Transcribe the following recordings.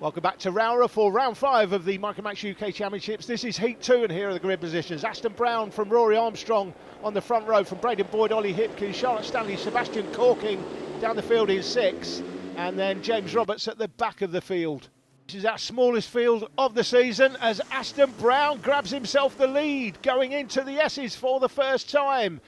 Welcome back to Rowra for round 5 of the Micromax UK Championships. This is Heat 2 and here are the grid positions. Aston Brown from Rory Armstrong on the front row from Braden Boyd, Ollie Hipkins, Charlotte Stanley, Sebastian Corking down the field in 6, and then James Roberts at the back of the field. This is our smallest field of the season as Aston Brown grabs himself the lead going into the S's for the first time.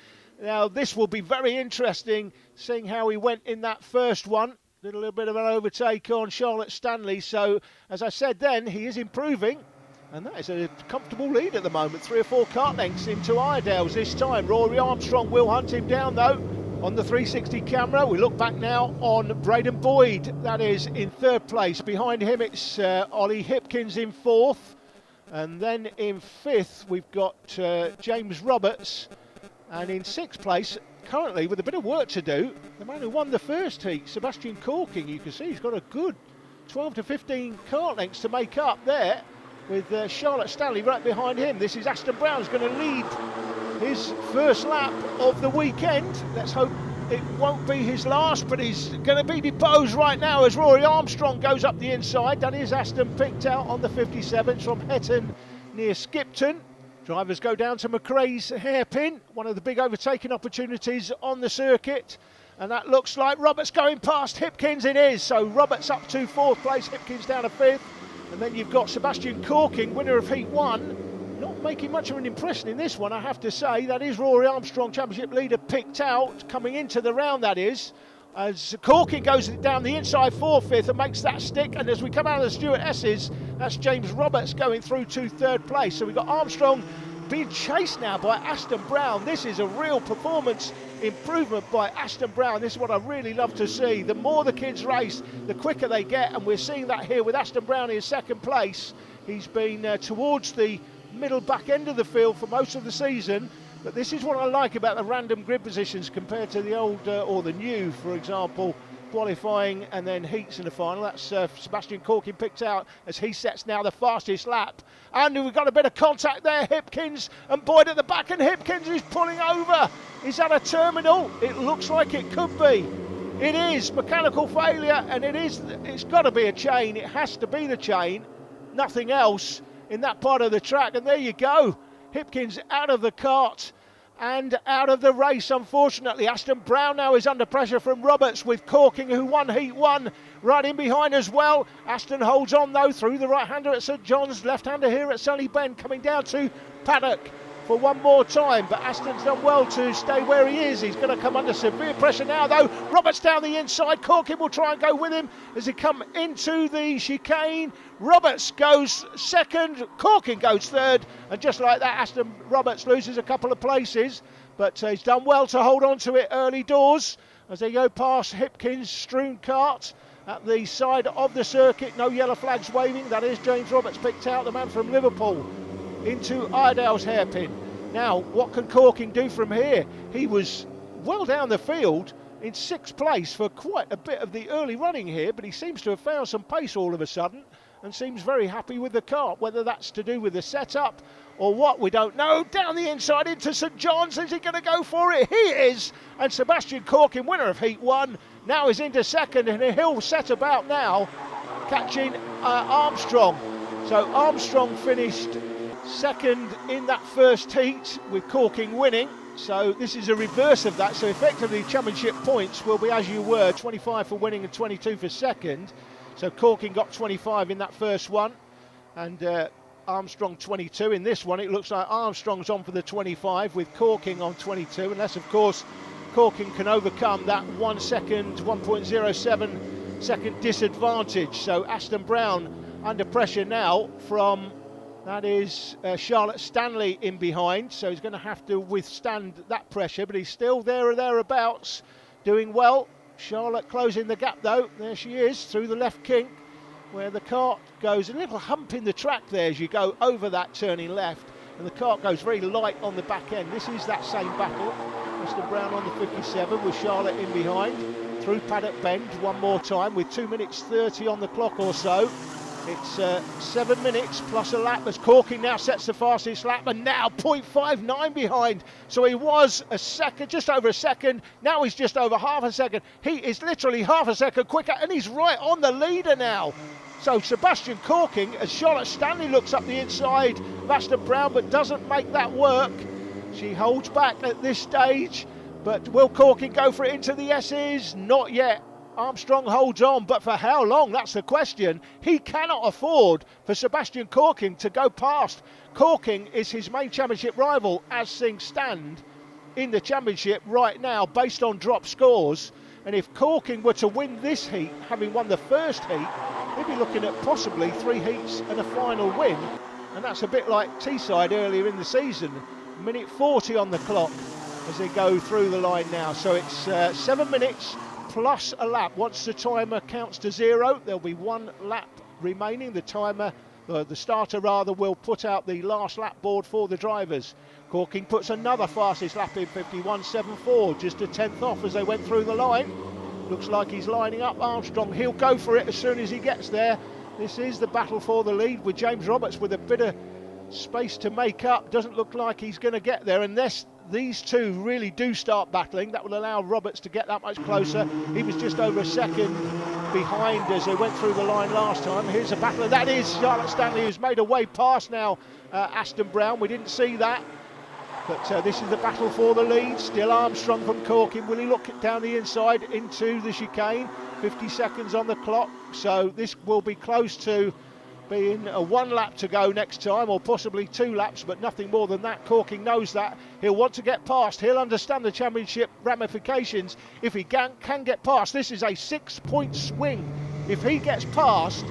Now this will be very interesting seeing how he went in that first one. Did a little bit of an overtake on Charlotte Stanley, so as I said then, he is improving, and that is a comfortable lead at the moment. 3 or 4 kart lengths into Iredale's this time. Rory Armstrong will hunt him down though on the 360 camera. We look back now on Braden Boyd, that is in 3rd place. Behind him it's Ollie Hipkins in 4th, and then in 5th we've got James Roberts, and in 6th place, currently with a bit of work to do, the man who won the first heat, Sebastian Corking. You can see he's got a good 12 to 15 kart lengths to make up there, with Charlotte Stanley right behind him. This is Aston Brown's going to lead his first lap of the weekend. Let's hope it won't be his last, but he's going to be deposed right now as Rory Armstrong goes up the inside. That is Aston picked out on the 57s from Hetton near Skipton. Drivers go down to McRae's hairpin, one of the big overtaking opportunities on the circuit. And that looks like Roberts going past Hipkins, it is. So Roberts up to 4th place, Hipkins down to 5th. And then you've got Sebastian Corking, winner of Heat 1. Not making much of an impression in this one, I have to say. That is Rory Armstrong, championship leader, picked out, coming into the round, that is. As Corking goes down the inside 4th, 5th and makes that stick. And as we come out of the Stuart S's, that's James Roberts going through to 3rd place. So we've got Armstrong being chased now by Aston Brown. This is a real performance improvement by Aston Brown. This is what I really love to see. The more the kids race, the quicker they get. And we're seeing that here with Aston Brown in 2nd place. He's been towards the middle back end of the field for most of the season. But this is what I like about the random grid positions compared to the old or the new, for example, qualifying and then heats in the final. That's Sebastian Corking picked out as he sets now the fastest lap. And we've got a bit of contact there, Hipkins and Boyd at the back, and Hipkins is pulling over. Is that a terminal? It looks like it could be. It is mechanical failure, and it's got to be a chain. It has to be the chain, nothing else in that part of the track. And there you go. Hipkins out of the kart and out of the race, unfortunately. Aston Brown now is under pressure from Roberts, with Corking, who won Heat 1, right in behind as well. Aston holds on though through the right-hander at St John's, left-hander here at Sunny Bend, coming down to Paddock for one more time, but Aston's done well to stay where he is. He's going to come under severe pressure now though. Roberts down the inside, Corking will try and go with him as he come into the chicane. Roberts goes 2nd, Corking goes 3rd, and just like that Aston Roberts loses a couple of places, but he's done well to hold on to it early doors as they go past Hipkins' strewn kart at the side of the circuit. No yellow flags waving. That is James Roberts picked out, the man from Liverpool, into Iredale's hairpin. Now, what can Corking do from here? He was well down the field in 6th place for quite a bit of the early running here, but he seems to have found some pace all of a sudden and seems very happy with the kart. Whether that's to do with the setup or what, we don't know. Down the inside into St John's, is he going to go for it? He is, and Sebastian Corking, winner of Heat 1, now is into 2nd, and he'll set about now catching Armstrong. So Armstrong finished 2nd in that first heat with Corking winning. So this is a reverse of that. So effectively championship points will be as you were, 25 for winning and 22 for 2nd. So Corking got 25 in that first one, and Armstrong 22 in this one. It looks like Armstrong's on for the 25 with Corking on 22, unless of course Corking can overcome that 1 second, 1.07 second disadvantage. So Aston Brown under pressure now from, that is Charlotte Stanley in behind, so he's going to have to withstand that pressure, but he's still there or thereabouts, doing well. Charlotte closing the gap though. There she is through the left kink, where the kart goes a little hump in the track there as you go over that turning left, and the kart goes very light on the back end. This is that same battle. Aston Brown on the 57 with Charlotte in behind through Paddock Bend one more time with 2 minutes 30 on the clock or so. It's 7 minutes plus a lap as Corking now sets the fastest lap, and now 0.59 behind. So he was a second, just over a second. Now he's just over half a second. He is literally half a second quicker, and he's right on the leader now. So Sebastian Corking, as Charlotte Stanley looks up the inside of Aston Brown, but doesn't make that work. She holds back at this stage, but will Corking go for it into the S's? Not yet. Armstrong holds on, but for how long? That's the question. He cannot afford for Sebastian Corking to go past. Corking is his main championship rival as things stand in the championship right now based on drop scores. And if Corking were to win this heat, having won the first heat, he'd be looking at possibly 3 heats and a final win. And that's a bit like Teesside earlier in the season. Minute 40 on the clock as they go through the line now. So it's 7 minutes plus a lap. Once the timer counts to 0, there'll be 1 lap remaining. The timer, the starter rather, will put out the last lap board for the drivers. Corking puts another fastest lap in, 51.74, just a tenth off as they went through the line. Looks like he's lining up Armstrong. He'll go for it as soon as he gets there. This is the battle for the lead with James Roberts with a bit of space to make up. Doesn't look like he's going to get there unless these two really do start battling. That will allow Roberts to get that much closer. He was just over a second behind as they went through the line last time. Here's a battle. That is Charlotte Stanley, who's made a way past now Aston Brown. We didn't see that. But this is the battle for the lead. Still Armstrong from Corking. Will he look down the inside into the chicane? 50 seconds on the clock. So this will be close to being a 1 lap to go next time, or possibly 2 laps, but nothing more than that. Corking knows that. He'll want to get past. He'll understand the championship ramifications if he can get past. This is a 6-point swing. If he gets past,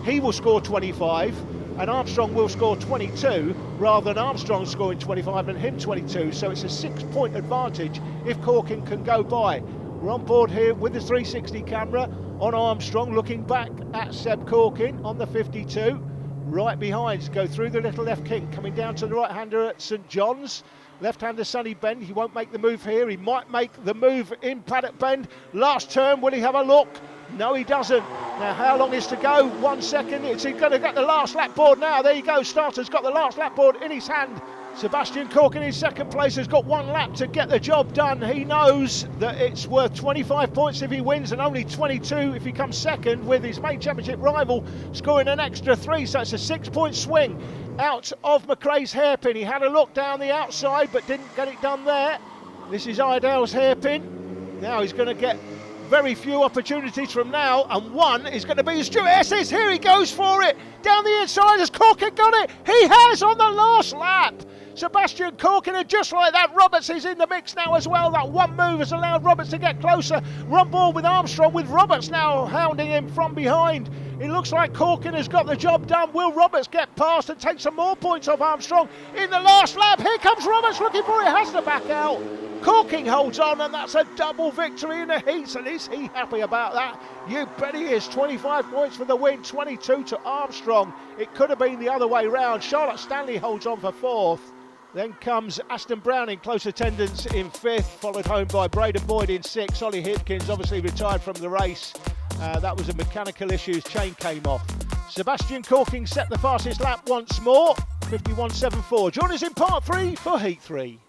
he will score 25, and Armstrong will score 22, rather than Armstrong scoring 25 and him 22. So it's a 6-point advantage if Corking can go by. We're on board here with the 360 camera on Armstrong, looking back at Seb Corking on the 52. Right behind, go through the little left kink, coming down to the right-hander at St John's. Left-hander Sunny Bend, he won't make the move here. He might make the move in Paddock Bend. Last turn, will he have a look? No, he doesn't. Now, how long is to go? 1 second. Is he going to get the last lap board now? There you go. Starter's got the last lap board in his hand. Sebastian Corking in second place has got 1 lap to get the job done. He knows that it's worth 25 points if he wins and only 22 if he comes second, with his main championship rival scoring an extra 3. So it's a 6-point swing out of McRae's hairpin. He had a look down the outside but didn't get it done there. This is Idell's hairpin. Now he's going to get very few opportunities from now, and one is going to be Stuart Esses. Here he goes for it. Down the inside, has Corking got it? He has on the last lap. Sebastian Corking, and just like that, Roberts is in the mix now as well. That one move has allowed Roberts to get closer. We're on board with Armstrong, with Roberts now hounding him from behind. It looks like Corking has got the job done. Will Roberts get past and take some more points off Armstrong in the last lap? Here comes Roberts looking for it, has to back out. Corking holds on, and that's a double victory in the heats, and is he happy about that? You bet he is. 25 points for the win, 22 to Armstrong. It could have been the other way round. Charlotte Stanley holds on for 4th. Then comes Aston Brown in close attendance in 5th, followed home by Braden Boyd in 6th. Ollie Hipkins obviously retired from the race. That was a mechanical issue, his chain came off. Sebastian Corking set the fastest lap once more, 51.74. Join us in part 3 for Heat 3.